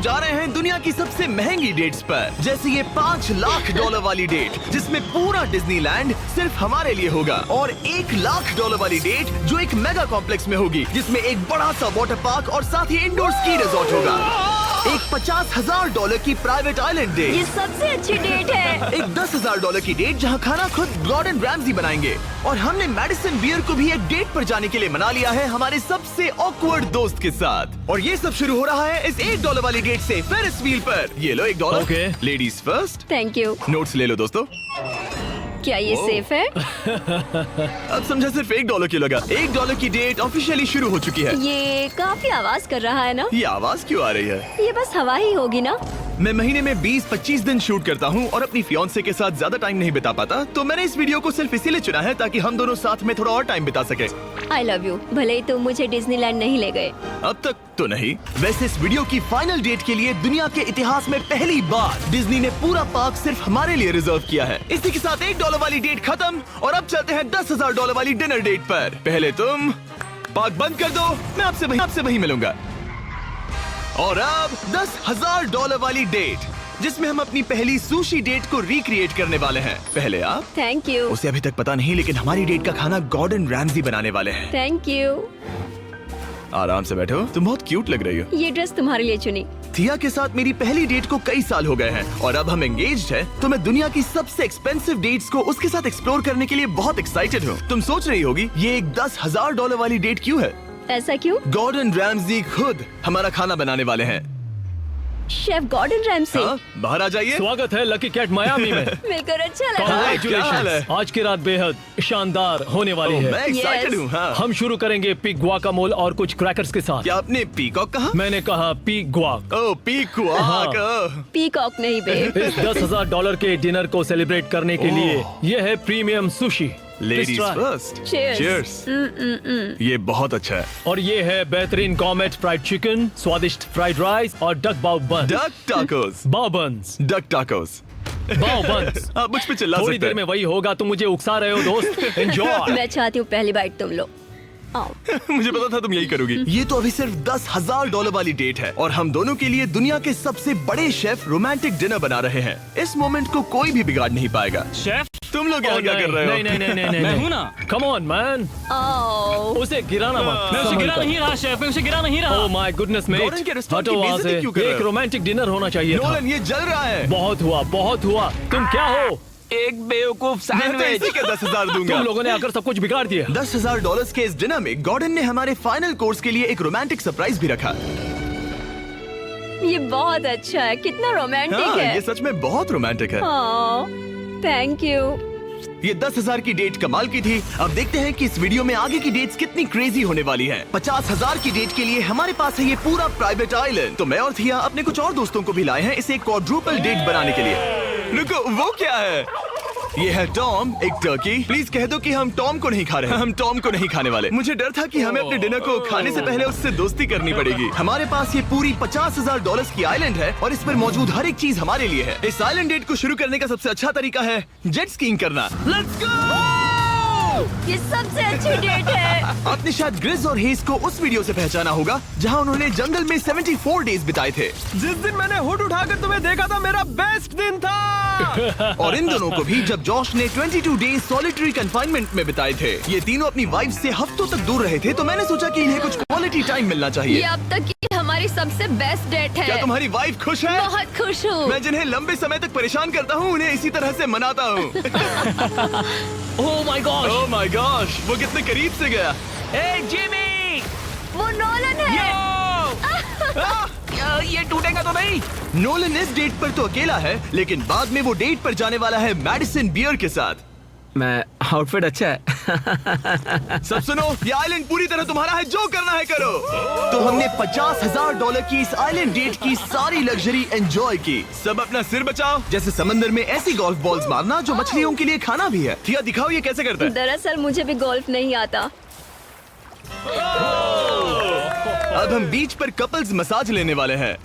जा रहे हैं दुनिया की सबसे महंगी डेट्स पर, जैसे ये $5 लाख वाली डेट जिसमें पूरा डिज्नीलैंड सिर्फ हमारे लिए होगा, और $1 लाख वाली डेट जो एक मेगा कॉम्प्लेक्स में होगी जिसमें एक बड़ा सा वाटर पार्क और साथ ही इंडोर स्की रिजॉर्ट होगा। एक $50,000 की प्राइवेट आइलैंड डेट, ये सबसे अच्छी डेट है। एक $10,000 की डेट जहां खाना खुद गॉर्डन रैमजी बनाएंगे, और हमने मैडिसन बियर को भी एक डेट पर जाने के लिए मना लिया है हमारे सबसे ऑकवर्ड दोस्त के साथ। और ये सब शुरू हो रहा है इस $1 वाली डेट से फेरिस व्हील पर। ये लो $1। Okay. Ladies first. Thank you. Notes ले लो दोस्तों। क्या ये सेफ है? अब समझा सिर्फ $1 की लगा। $1 की डेट ऑफिशियली शुरू हो चुकी है। ये काफी आवाज कर रहा है ना? ये आवाज क्यों आ रही है? ये बस हवा ही होगी ना? मैं महीने में 20-25 दिन शूट करता हूँ और अपनी फियांसे के साथ ज्यादा टाइम नहीं बिता पाता, तो मैंने इस वीडियो को सिर्फ इसीलिए चुना है ताकि हम दोनों साथ में थोड़ा और टाइम बिता सके। I love you. भले ही तुम मुझे डिज्नीलैंड नहीं ले गए। अब तक तो नहीं। वैसे इस वीडियो की फाइनल डेट के लिए दुनिया के इतिहास में पहली बार डिज्नी ने पूरा पार्क सिर्फ हमारे लिए रिजर्व किया है। इसी के साथ $1 वाली डेट खत्म और अब चलते हैं $10,000 वाली डिनर डेट पर। पहले तुम पार्क बंद कर दो, मैं आपसे वहीं मिलूंगा। और अब $10,000 वाली डेट, जिसमें हम अपनी पहली सुशी डेट को रिक्रिएट करने वाले हैं। पहले आप। Thank you. उसे अभी तक पता नहीं, लेकिन हमारी डेट का खाना गॉर्डन रैमजी बनाने वाले हैं। Thank you. आराम से बैठो, तुम बहुत क्यूट लग रही हो। ये ड्रेस तुम्हारे लिए चुनी। थिया के साथ मेरी पहली डेट को कई साल हो गए हैं और अब हम एंगेज्ड हैं, तो मैं दुनिया की सबसे एक्सपेंसिव डेट्स को उसके साथ एक्सप्लोर करने के लिए बहुत एक्साइटेड हूँ। तुम सोच रही होगी ये एक $10,000 वाली डेट क्यों है? ऐसा क्यों? गॉर्डन रैमजी खुद हमारा खाना बनाने वाले हैं। Chef Gordon Ramsay. हाँ, बाहर आ जाइए। स्वागत है लकी कैट मायामी में। मिलकर अच्छा लगा। क्या हाल Congratulations! है? आज की रात बेहद शानदार होने वाली मैं है। Excited Yes. हूँ। हाँ। हम शुरू करेंगे पिग गुआकामोल और कुछ क्रैकर्स के साथ। क्या आपने पीकॉक कहा? मैंने कहा पिग गुआक। ओह पीकॉक। हाँ। पीकॉक नहीं बे। इस $10,000 के डिनर को सेलिब्रेट करने के लिए ये है premium sushi. Ladies Please try. First. Cheers. Cheers. ये बहुत अच्छा है। और ये है बेहतरीन गॉर्मेट फ्राइड चिकन, स्वादिष्ट फ्राइड राइस और डक बाउ बन। Duck tacos. बाउ बन्स। Duck tacos. बाउ बन्स। आप मुझ पे चिल्ला थोड़ी सकते देर में हैं। वही होगा, तुम मुझे उकसा रहे हो दोस्त। एंजॉय। मैं चाहती हूँ पहली बाइट तुम लो। आओ। मुझे पता था तुम यही करोगी। ये तो अभी सिर्फ $10,000 वाली डेट है और हम दोनों के लिए दुनिया के सबसे बड़े शेफ रोमांटिक डिनर बना रहे हैं। इस मोमेंट को कोई भी बिगाड़ नहीं पाएगा। शेफ तुम लोग यहाँ क्या कर रहे हो? नहीं। मैं हूँ ना। कम ऑन मैन, आओ। उसे गिराना मत। मैं उसे गिरा नहीं रहा शेफ, मैं उसे गिरा नहीं रहा। Oh my goodness mate, Gordon के रेस्टोरेंट हटो की वहाँ बेइज्जती से। क्यों कर रहे एक हो? रोमांटिक डिनर होना चाहिए था। नोलन ये जल रहा है। बहुत हुआ। तुम क्या हो? एक बेवकूफ मैं तो सैंडविच। इसी के 10,000 दूंगा। तुम लोगों ने आकर सब कुछ बिगाड़ दिया। $10,000 के इस डिनर में गॉर्डन ने हमारे फाइनल कोर्स के लिए एक रोमांटिक सरप्राइज भी रखा। ये बहुत अच्छा है। कितना रोमांटिक हाँ, है। ये सच में बहुत रोमांटिक है। Thank you. ये 10,000 की डेट कमाल की थी। अब देखते हैं कि इस वीडियो में आगे की डेट्स कितनी क्रेजी होने वाली हैं। 50,000 की डेट के लिए हमारे पास है ये पूरा प्राइवेट आइलैंड। तो मैं और थिया अपने कुछ और दोस्तों को भी लाए हैं इसे एक क्वाड्रुपल डेट बनाने के लिए। रुको, वो क्या है? ये है टॉम, एक टर्की। प्लीज कह दो कि हम टॉम को नहीं खा रहे हैं। हम टॉम को नहीं खाने वाले। मुझे डर था कि हमें अपने डिनर को खाने से पहले उससे दोस्ती करनी पड़ेगी। हमारे पास ये पूरी $50,000 की आइलैंड है और इस पर मौजूद हर एक चीज हमारे लिए है। इस आइलैंड डेट को शुरू करने का सबसे अच्छा तरीका है जेट स्कीइंग करना। Let's go! ये सबसे अच्छी डेट है। आपने शायद ग्रिज और हेज को उस वीडियो से पहचाना होगा जहां उन्होंने जंगल में 74 डेज बिताए थे। जिस दिन मैंने हुड उठाकर तुम्हें देखा था, मेरा बेस्ट दिन था। और इन दोनों को भी जब जॉश ने 22 डेज सॉलिटरी कंफाइनमेंट में बिताए थे। ये तीनों अपनी वाइफ से हफ्तों तक दूर रहे थे, तो मैंने सोचा कि इन्हें कुछ क्वालिटी टाइम मिलना ये चाहिए। अब तक की हमारी सबसे बेस्ट डेट क्या है। तुम्हारी वाइफ खुश है? बहुत खुश हूँ। मैं जिन्हें लंबे समय तक परेशान करता हूँ उन्हें इसी तरह से मनाता हूँ। Oh my God. Oh my gosh, वो कितने करीब से गया। ए जिमी, वो नोलन है। ये टूटेगा तो नहीं? नोलन इस डेट पर तो अकेला है, लेकिन बाद में वो डेट पर जाने वाला है मैडिसन बियर के साथ। मैं आउटफिट अच्छा है। सब सुनो, ये आइलैंड पूरी तरह तुम्हारा है, जो करना है करो। तो हमने $50,000 की इस आइलैंड डेट की सारी लग्जरी एंजॉय की। सब अपना सिर बचाओ, जैसे समंदर में ऐसी गोल्फ बॉल्स मारना जो मछलियों के लिए खाना भी है। थिया दिखाओ ये कैसे करता है। दरअसल मुझे भी गोल्फ नहीं आता। अब हम बीच पर कपल्स मसाज लेने वाले हैं।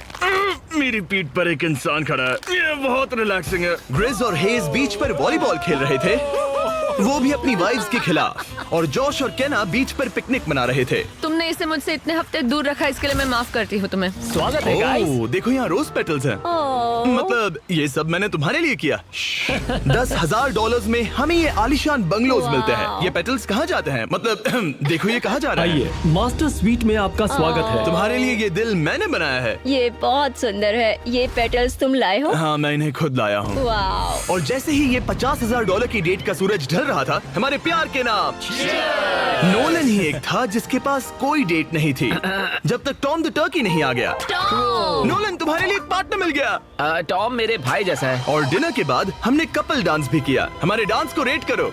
मेरी पीठ पर एक इंसान खड़ा है, ये बहुत रिलैक्सिंग है। ग्रिज और हेज बीच पर वॉलीबॉल खेल रहे थे, वो भी अपनी वाइफ्स के खिलाफ। और जोश और केना बीच पर पिकनिक मना रहे थे। तुमने इसे मुझसे इतने हफ्ते दूर रखा, इसके लिए मैं माफ करती हूँ तुम्हें। स्वागत है गाइस। ओह, देखो यहाँ रोज पेटल्स हैं। ओह, मतलब ये सब मैंने तुम्हारे लिए किया। $10,000 में हमें ये आलीशान बंगलोज वाह। मिलते हैं। ये पेटल्स कहाँ जाते हैं? मतलब देखो ये कहाँ जा रहा है। आइए, मास्टर स्वीट में आपका स्वागत है। तुम्हारे लिए ये दिल मैंने बनाया है। ये बहुत सुंदर है। ये पेटल्स तुम लाए हो? हाँ, मैं इन्हें खुद लाया हूँ। वाह। और जैसे ही ये $50,000 की डेट का सूरज ढल रहा था, हमारे प्यार के नाम नोलन ही एक था जिसके पास कोई डेट नहीं थी जब तक टॉम द टर्की नहीं आ गया। नोलन, तुम्हारे लिए एक पार्टनर मिल गया। टॉम मेरे भाई जैसा है। और डिनर के बाद हमने कपल डांस भी किया। हमारे डांस को रेट करो।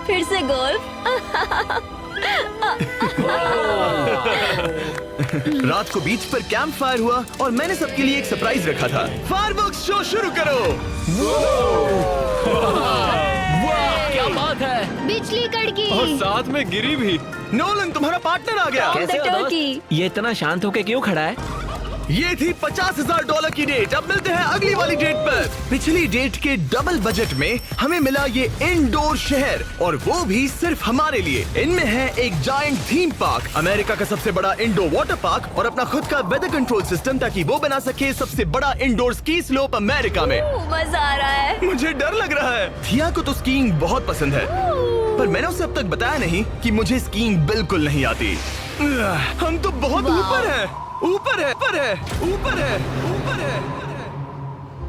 फिर से गोल्फ। रात को बीच पर कैंप फायर हुआ और मैंने सबके लिए एक सरप्राइज रखा था। फायरवर्क्स शो शुरू करो। क्या बात है। बिजली कड़की। और साथ में गिरी भी। नोलन, तुम्हारा पार्टनर आ गया। कैसे हो टर्की। दोस्त? ये इतना शांत होके क्यों खड़ा है? ये थी $50,000 की डेट। अब मिलते हैं अगली वाली डेट पर। पिछली डेट के डबल बजट में हमें मिला ये इंडोर शहर, और वो भी सिर्फ हमारे लिए। इनमें है एक जायंट थीम पार्क, अमेरिका का सबसे बड़ा इंडोर वाटर पार्क, और अपना खुद का वेदर कंट्रोल सिस्टम ताकि वो बना सके सबसे बड़ा इंडोर स्की स्लोप अमेरिका में। मजा आ रहा है। मुझे डर लग रहा है। थिया को तो स्कीइंग बहुत पसंद है, पर मैंने उसे अब तक बताया नहीं कि मुझे स्कीइंग बिल्कुल नहीं आती। हम तो बहुत वाह। ऊपर है, ऊपर है, ऊपर है, ऊपर है, ऊपर है।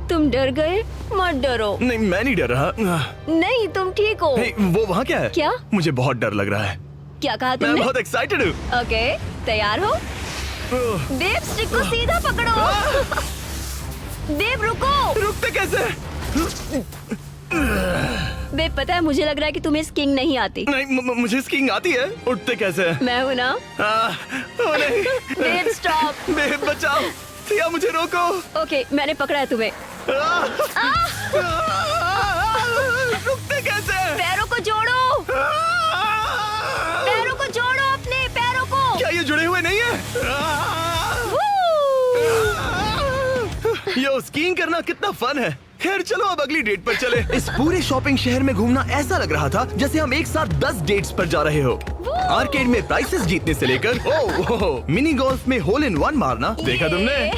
तुम डर गए? मत डरो। नहीं, मैं नहीं डर रहा। नहीं, तुम ठीक हो। हे, वो वहाँ क्या है? क्या? मुझे बहुत डर लग रहा है। क्या कहा मैं तुमने? बहुत एक्साइटेड हूँ। ओके, तैयार हो? देव, स्टिक को सीधा पकड़ो। देव, रुको। रुकते कैसे? देव, पता है मुझे लग रहा है कि तुम्हें स्कीइंग नहीं आती। नहीं, मुझे स्कीइंग आती है। उठते कैसे? मैं हूँ ना। ओ नहीं। देव, स्टॉप। देव, बचाओ। थिया, मुझे रोको। ओके, मैंने पकड़ा है तुम्हें। रुकते कैसे? पैरों को जोड़ो। पैरों को जोड़ो, अपने पैरों को। क्या ये जुड़े हुए नहीं है? यो, स्कीइंग करना कितना फन है। खैर चलो अब अगली डेट पर चले। इस पूरे शॉपिंग शहर में घूमना ऐसा लग रहा था जैसे हम एक साथ 10 डेट्स पर जा रहे हो। आर्केड में प्राइसेस जीतने से लेकर मिनी गोल्फ में होल इन वन मारना, देखा तुमने?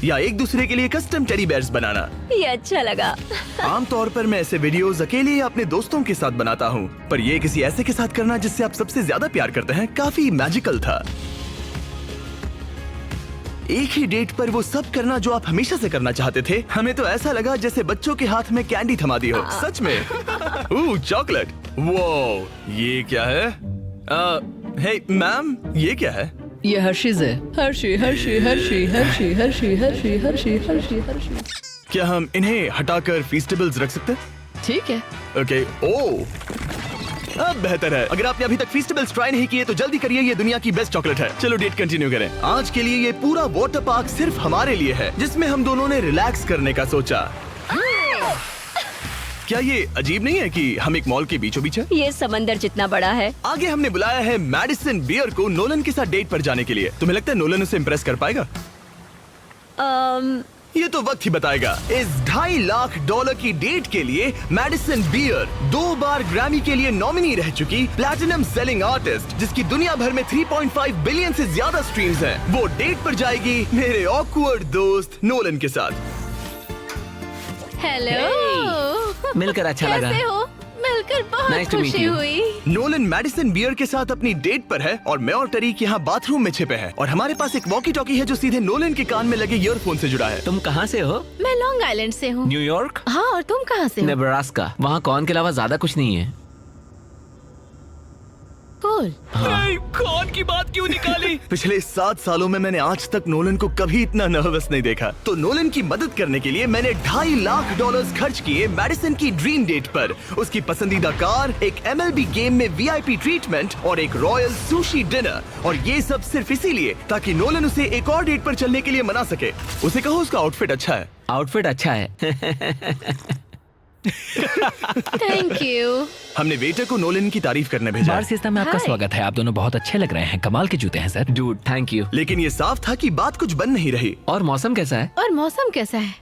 या एक दूसरे के लिए कस्टम टेडी बेयर्स बनाना। ये अच्छा लगा। आमतौर पर मैं ऐसे वीडियोस अकेले या अपने दोस्तों के साथ बनाता हूँ, पर ये किसी ऐसे के साथ करना जिससे आप सबसे ज्यादा प्यार करते हैं काफी मैजिकल था। एक ही डेट पर वो सब करना जो आप हमेशा से करना चाहते थे। हमें तो ऐसा लगा जैसे बच्चों के हाथ में कैंडी थमा दी हो। सच में। चॉकलेट। वो ये क्या है? हे मैम, ये क्या है? ये हर्शीज है। Hershey Hershey Hershey Hershey Hershey Hershey Hershey Hershey Hershey. क्या हम इन्हें हटाकर फीस्टेबल्स रख सकते हैं? ठीक है। ओके। ओ, अब बेहतर है। अगर आपने अभी तक फीस्टेबल्स ट्राई नहीं किए तो जल्दी करिए, ये दुनिया की बेस्ट चॉकलेट है। चलो डेट कंटिन्यू करें। आज के लिए ये पूरा वाटर पार्क सिर्फ हमारे लिए है, जिसमें हम दोनों ने रिलैक्स करने का सोचा। क्या ये अजीब नहीं है कि हम एक मॉल के बीचों बीच है? ये समंदर जितना बड़ा है। आगे हमने बुलाया है मैडिसन बियर को नोलन के साथ डेट पर जाने के लिए। तुम्हें लगता है नोलन उसे इम्प्रेस कर पाएगा? ये तो वक्त ही बताएगा। इस $2.5 लाख की डेट के लिए मैडिसन बियर 2 बार ग्रैमी के लिए नॉमिनी रह चुकी प्लैटिनम सेलिंग आर्टिस्ट, जिसकी दुनिया भर में 3.5 बिलियन से ज्यादा स्ट्रीम्स हैं, वो डेट पर जाएगी मेरे ऑकवर्ड दोस्त नोलन के साथ। हेलो। मिलकर अच्छा लगा। कैसे हो? मिलकर बहुत Nice to meet खुशी you. हुई। नोलन मैडिसन बियर के साथ अपनी डेट पर है और मैं और टरीक यहाँ बाथरूम में छिपे हैं, और हमारे पास एक वॉकी टॉकी है जो सीधे नोलन के कान में लगे ईयरफोन से जुड़ा है। तुम कहाँ से हो? मैं लॉन्ग आइलैंड से हूँ। न्यूयॉर्क? हाँ, और तुम कहाँ से हो? नेब्रास्का। वहाँ कॉर्न के अलावा ज्यादा कुछ नहीं है। कूल। नहीं, कौन की बात क्यों निकाली? पिछले 7 सालों में मैंने आज तक नोलन को कभी इतना नर्वस नहीं देखा। तो नोलन की मदद करने के लिए मैंने $2.5 लाख खर्च किए मैडिसन की ड्रीम डेट पर। उसकी पसंदीदा कार, एक MLB गेम में VIP ट्रीटमेंट और एक रॉयल सुशी डिनर, और ये सब सिर्फ इसीलिए ताकि नोलन उसे एक और डेट पर चलने के लिए मना सके। उसे कहो उसका आउटफिट अच्छा है। आउटफिट अच्छा है। Thank you. हमने वेटर को नोलन की तारीफ करने भेजा, बार सिस्टम में आपका Hi. स्वागत है। आप दोनों बहुत अच्छे लग रहे हैं। कमाल के जूते हैं सर। Dude, thank you. लेकिन ये साफ था कि बात कुछ बन नहीं रही। और मौसम कैसा है? और मौसम कैसा है?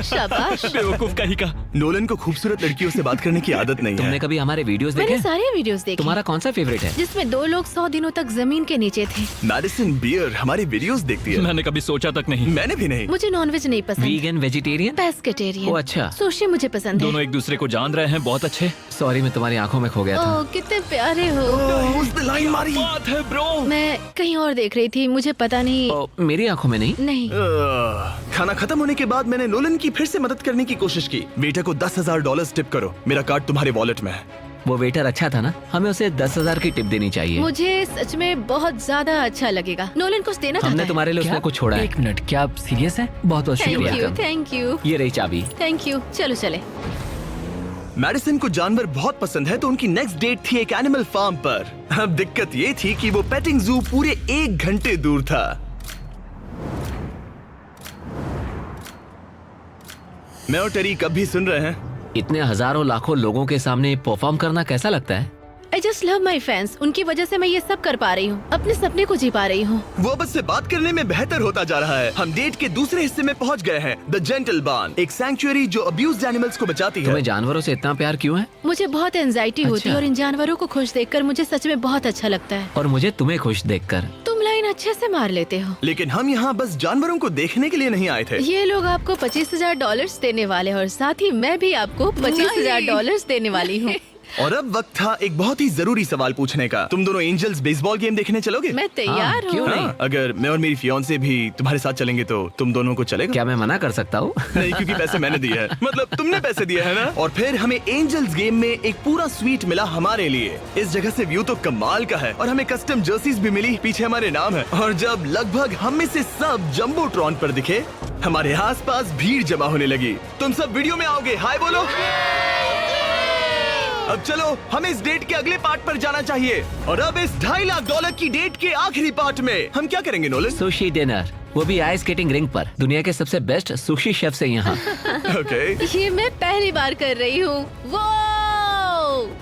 शाबाश। बेवकूफ कहीं का। नोलन को खूबसूरत लड़कियों से बात करने की आदत नहीं तुमने है। कभी हमारे वीडियोस मैंने देखे? सारे वीडियोस देखे तुम्हारा कौन सा फेवरेट है? जिसमें 2 लोग 100 दिनों तक जमीन के नीचे थे। मैडिसन बियर हमारी वीडियोस देखती है। मैंने कभी सोचा तक नहीं। मैंने भी नहीं। मुझे नॉनवेज नहीं पसंद। Vegan, vegetarian? पेस्केटेरियन। ओ अच्छा। सुशी मुझे पसंद है। दोनों एक दूसरे को जान रहे हैं, बहुत अच्छे। सॉरी, मैं तुम्हारी आंखों में खो गया था। ओह कितने प्यारे हो। ओह, उसने लाइन मारी। बात है ब्रो। मैं कहीं और देख रही थी, मुझे पता नहीं। ओ, मेरी आंखों में नहीं। नहीं। खाना खत्म होने के बाद मैंने नोलन की फिर से मदद करने की कोशिश की। वेटर को $10,000 टिप करो, मेरा कार्ड तुम्हारे वॉलेट में है। वो वेटर अच्छा था ना? हमें उसे 10,000 की टिप देनी चाहिए। मुझे सच में बहुत ज्यादा अच्छा लगेगा। नोलन कुछ देना चाहता हमने है। तुम्हारे लिए उसने कुछ छोड़ा है। एक मिनट, क्या आप सीरियस हैं? बहुत बहुत थैंक यू, शुक्रिया। थैंक यू, ये रही चाबी। Thank you. चलो चले। मैडिसन को जानवर बहुत पसंद है, तो उनकी नेक्स्ट डेट थी एक एनिमल फार्म पर। अब दिक्कत ये थी कि वो पेटिंग जू पूरे 1 घंटे दूर था। मैं और टेरी कब भी सुन रहे हैं। इतने हजारों लाखों लोगों के सामने परफॉर्म करना कैसा लगता है? I just love my fans. उनकी वजह से मैं ये सब कर पा रही हूँ, अपने सपने को जी पा रही हूँ। वो बस से बात करने में बेहतर होता जा रहा है। हम डेट के दूसरे हिस्से में पहुंच गए हैं, द जेंटल बार्न, एक सैंक्चुअरी जो अब्यूज्ड एनिमल्स को बचाती है। तुम्हें जानवरों से इतना प्यार क्यों है? मुझे बहुत एंजाइटी होती है अच्छा। और इन जानवरों को खुश देखकर मुझे सच में बहुत अच्छा लगता है। और मुझे तुम्हें खुश देखकर। तुम लाइन अच्छे से मार लेते हो। लेकिन हम यहाँ बस जानवरों को देखने के लिए नहीं आए थे। ये लोग आपको $25,000 देने वाले हैं और साथ ही मैं भी आपको $25,000 देने वाली हूँ। और अब वक्त था एक बहुत ही जरूरी सवाल पूछने का। तुम दोनों एंजल्स बेसबॉल गेम देखने चलोगे? मैं तैयार हाँ, क्यों हूँ। नहीं? हाँ, अगर मैं और मेरी फियांसे भी तुम्हारे साथ चलेंगे तो तुम दोनों को चलेगा? क्या मैं मना कर सकता हूँ? नहीं, क्योंकि पैसे मैंने दिए हैं। मतलब तुमने पैसे दिए हैं ना। और फिर हमें एंजल्स गेम में एक पूरा स्वीट मिला हमारे लिए। इस जगह से व्यू तो कमाल का है और हमें कस्टम जर्सीज भी मिली, पीछे हमारे नाम है। और जब लगभग हम में से सब जंबोट्रॉन पर दिखे, हमारे आसपास भीड़ जमा होने लगी। तुम सब वीडियो में आओगे, हाय बोलो। अब चलो, हमें इस डेट के अगले पार्ट पर जाना चाहिए। और अब इस $2.5 लाख की डेट के आखिरी पार्ट में हम क्या करेंगे नोलन? सुशी डिनर, वो भी आइस स्केटिंग रिंग पर। दुनिया के सबसे बेस्ट सुशी शेफ से यहाँ। ओके, ये मैं पहली बार कर रही हूँ। वो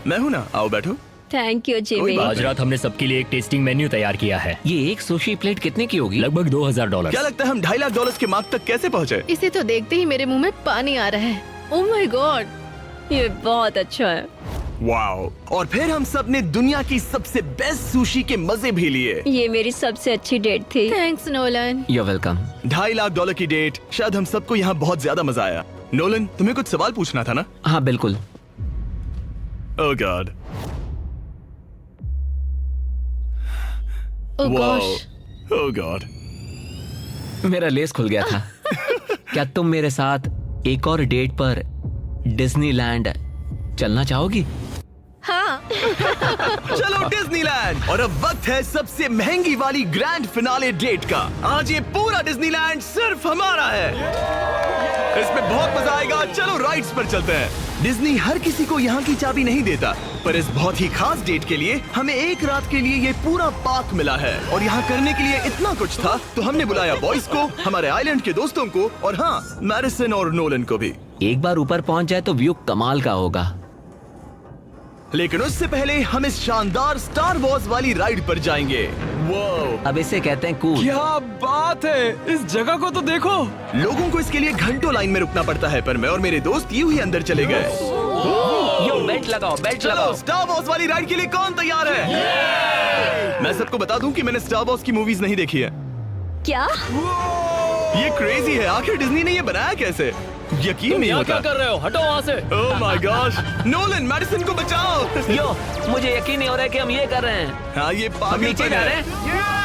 मैं हूँ ना, आओ बैठो। Thank you Jimmy. कोई बात आज रात हमने सबके लिए एक टेस्टिंग मेन्यू तैयार किया है। ये एक सुशी प्लेट कितने की होगी? लगभग $2,000। क्या लगता है हम $2.5 लाख के मार्क तक कैसे पहुँचे? इसे तो देखते ही मेरे मुंह में पानी आ रहा है। ओह माय गॉड, ये बहुत अच्छा है। वाओ! और फिर हम सब ने दुनिया की सबसे बेस्ट सुशी के मजे भी लिए। ये मेरी सबसे अच्छी डेट थी। Thanks Nolan. You're welcome। $2.5 lakh की डेट, शायद हम सबको यहाँ बहुत ज्यादा मजा आया। नोलन, तुम्हें कुछ सवाल पूछना था ना? हाँ बिल्कुल। ओह गॉड, ओह वाओ, गॉश, ओह गॉड। मेरा लेस खुल गया था। क्या तुम मेरे साथ एक और डेट पर डिज्नीलैंड चलना चाहोगी? हाँ। चलो डिज्नीलैंड। और अब वक्त है सबसे महंगी वाली ग्रैंड फिनाले डेट का। आज ये पूरा डिज्नीलैंड सिर्फ हमारा है। इसमें बहुत मजा आएगा। चलो राइड्स पर चलते हैं। डिज्नी हर किसी को यहाँ की चाबी नहीं देता, पर इस बहुत ही खास डेट के लिए हमें एक रात के लिए ये पूरा पार्क मिला है। और यहाँ करने के लिए इतना कुछ था, तो हमने बुलाया बॉयज को, हमारे आइलैंड के दोस्तों को, और हाँ, मैडिसन और नोलन को भी। एक बार ऊपर पहुंच जाए तो व्यू कमाल का होगा। लेकिन उससे पहले हम इस शानदार स्टार वॉर्स वाली राइड पर जाएंगे। वो अब इसे कहते हैं कूल। क्या बात है, इस जगह को तो देखो। लोगों को इसके लिए घंटों लाइन में रुकना पड़ता है, पर मैं और मेरे दोस्त यूं ही अंदर चले गए। यो बेल्ट लगाओ, बेल्ट चलो लगाओ। स्टार वॉर्स वाली राइड के लिए कौन तैयार है? मैं सबको बता दूं कि मैंने स्टार वॉर्स की मूवीज नहीं देखी है। क्या? ये क्रेजी है, आखिर डिज्नी ने ये बनाया कैसे? यकीन तुम नहीं यहाँ होता। क्या कर रहे हो? हटो वहाँ से। Oh my gosh, Nolan, Madison को बचाओ। यो, मुझे यकीन नहीं हो रहा है कि हम ये कर रहे हैं। हाँ, ये हम पागल नीचे जा रहे हैं।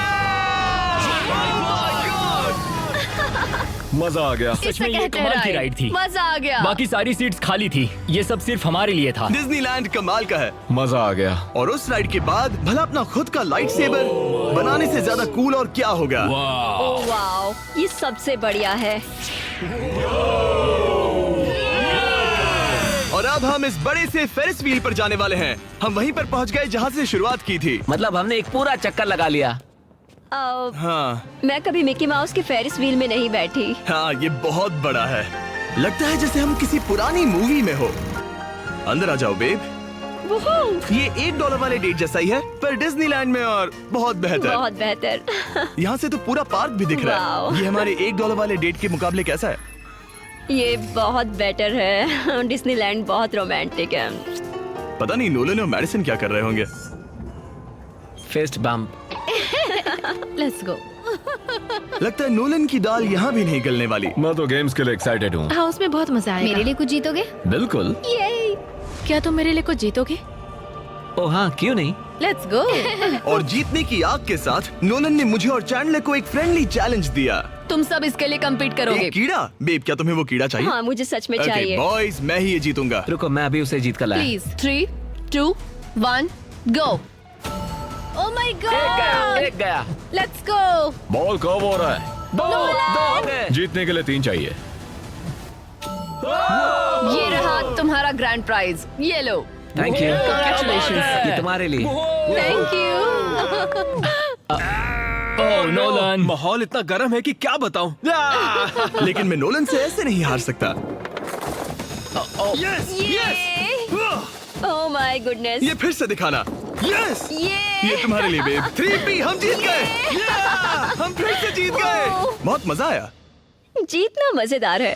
मजा आ गया। सच में ये कमाल की राइड थी। मजा आ गया। बाकी सारी सीट्स खाली थी। ये सब सिर्फ हमारे लिए था। डिज्नीलैंड कमाल का है। मजा आ गया। और उस राइड के बाद भला अपना खुद का लाइट सेबर बनाने से ज्यादा कूल और क्या होगा? ओह वाओ, ये सबसे बढ़िया है। और अब हम इस बड़े से फेरिस व्हील पर जाने वाले हैं। हम वहीं पर पहुंच गए जहां से शुरुआत की थी। मतलब हमने एक पूरा चक्कर लगा लिया। हाँ मैं कभी मिकी माउस के फेरिस व्हील में नहीं बैठी। हाँ, ये बहुत बड़ा है। लगता है जैसे हम किसी पुरानी मूवी में हो। अंदर आ जाओ बेब। ये $1 वाले डेट जैसा ही है, पर डिज्नीलैंड में और बहुत बेहतर। बहुत बेहतर। यहाँ से तो पूरा पार्क भी दिख रहा है। वाओ। ये हमारे $1 वाले डेट के मुकाबले कैसा है? ये बहुत बेटर है। डिज्नीलैंड बहुत रोमांटिक है। पता नहीं नोलन और मैडिसन क्या कर रहे होंगे। Fist bump. Let's go. लगता है नोलन की दाल यहाँ भी नहीं गलने वाली। मैं तो गेम्स के लिए एक्साइटेड हूँ। हाँ, उसमें बहुत मजा आएगा। मेरे लिए कुछ जीतोगे? बिल्कुल। ये क्या तुम मेरे लिए कुछ जीतोगे? ओ हाँ, क्यों नहीं। Let's go. और जीतने की आग के साथ नोलन ने मुझे और चैंडलर को एक फ्रेंडली चैलेंज दिया। तुम सब इसके लिए कम्पीट करोगे। एक कीड़ा? बेब क्या तुम्हें वो कीड़ा चाहिए? हाँ, मुझे सच में Okay, चाहिए। बॉयज मैं ही ये जीतूंगा। रुको, मैं अभी उसे जीत कर लाया। Please 3, 2, 1 go. Oh my God, एक गया। Let's go. बॉल कब हो रहा है? दो हो गए। जीतने के लिए 3 चाहिए। ये रहा तुम्हारा ग्रैंड प्राइज, ये लो। Thank you. Congratulations. ये तुम्हारे लिए। Thank you. Oh, Nolan. माहौल इतना गर्म है कि क्या बताऊं। लेकिन मैं नोलन से ऐसे नहीं हार सकता। ओह माय गुडनेस। ये फिर से दिखाना। यस ये ये तुम्हारे लिए बेब। 3P हम जीत गए। हम फिर से जीत गए। बहुत मजा आया। जीतना मजेदार है।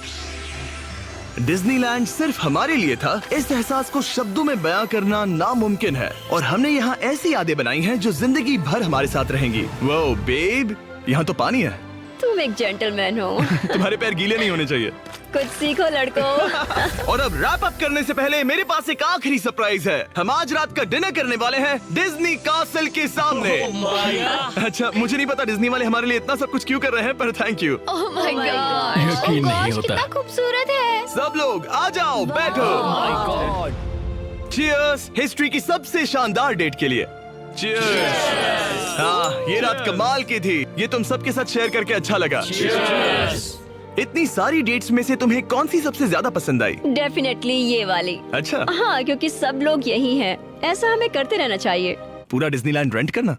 डिज्नीलैंड सिर्फ हमारे लिए था। इस एहसास को शब्दों में बयां करना नामुमकिन है और हमने यहाँ ऐसी यादें बनाई हैं जो जिंदगी भर हमारे साथ रहेंगी। वो बेब, यहाँ तो पानी है। तुम एक जेंटलमैन हो। तुम्हारे पैर गीले नहीं होने चाहिए। कुछ सीखो लड़कों। और अब रैप अप करने से पहले मेरे पास एक आखिरी सरप्राइज है। हम आज रात का डिनर करने वाले हैं डिज्नी कासल के सामने। अच्छा, मुझे नहीं पता डिज्नी वाले हमारे लिए इतना सब कुछ क्यों कर रहे हैं, पर thank you. Oh my Oh my God. God. यकीन Oh नहीं gosh, होता। कितना खूबसूरत है। सब लोग आ जाओ, बैठो। चीयर्स हिस्ट्री की सबसे शानदार डेट के लिए। चीयर्स। हाँ, ये रात कमाल की थी। ये तुम सबके साथ शेयर करके अच्छा लगा। इतनी सारी डेट्स में से तुम्हें कौन सी सबसे ज्यादा पसंद आई? डेफिनेटली ये वाली। अच्छा, हाँ, क्योंकि सब लोग यही हैं। ऐसा हमें करते रहना चाहिए। पूरा डिज्नीलैंड रेंट करना।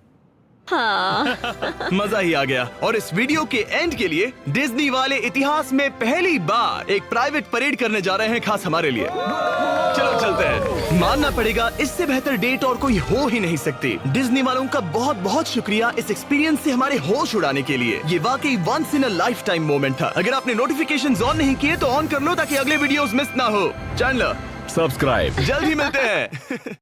हाँ। मजा ही आ गया। और इस वीडियो के एंड के लिए डिज्नी वाले इतिहास में पहली बार एक प्राइवेट परेड करने जा रहे हैं, खास हमारे लिए। चलो चलते हैं। मानना पड़ेगा, इससे बेहतर डेट और कोई हो ही नहीं सकती। डिज्नी वालों का बहुत बहुत शुक्रिया इस एक्सपीरियंस से हमारे होश उड़ाने के लिए। ये वाकई once in a lifetime moment था। अगर आपने नोटिफिकेशंस ऑन नहीं किए तो ऑन कर लो ताकि अगले वीडियोस मिस ना हो। Channel subscribe. जल्द ही मिलते हैं।